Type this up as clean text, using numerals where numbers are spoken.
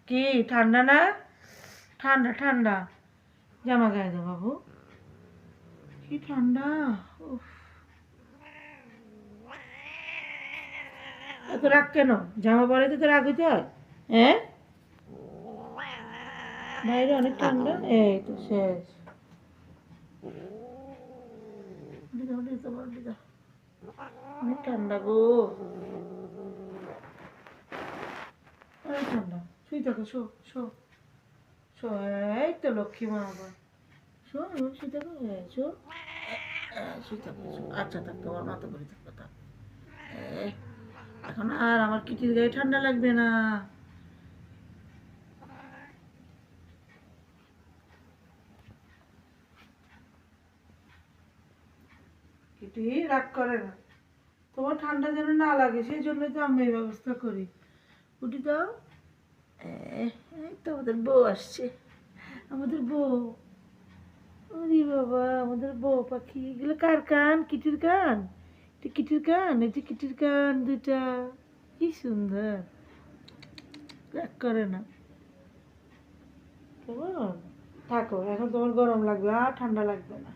কি ঠান্ডা না? ঠান্ডা ঠান্ডা, জামা গায়ে দাও বাবু। কি ঠান্ডা! উফ, এত রাগ কেন? জামা পরে তো রাগ হইতে হয়? হ্যাঁ, বাইরে অনেক ঠান্ডা। এই তো শেষ। অনেক ঠান্ডা গো, অনেক ঠান্ডা। শুই থাকো, শো শো শো। এই তো লক্ষ্মী মা আবার শো, শুই থাকো। হ্যাঁ শো, শুই থাকো শো। আচ্ছা থাক, তোমার মতো করে থাকো থাক। এখন আর আমার কিটির গায়ে ঠান্ডা লাগবে না। কিটি রাগ করে না, তোমার ঠান্ডা যেন না লাগে সেই জন্যই তো আমি এই ব্যবস্থা করি। উঠি দাও। এই তো আমাদের বউ আসছে, আমাদের বউ। ওরে বাবা, আমাদের বউ পাখি। এগুলো কার কান? কিটির কান। এটা কিটির কান, এই যে কিটির কান দুটা। কি সুন্দর, রাগ করে না। কেমন? থাকো, এখন তোমার গরম লাগবে আর ঠান্ডা লাগবে না।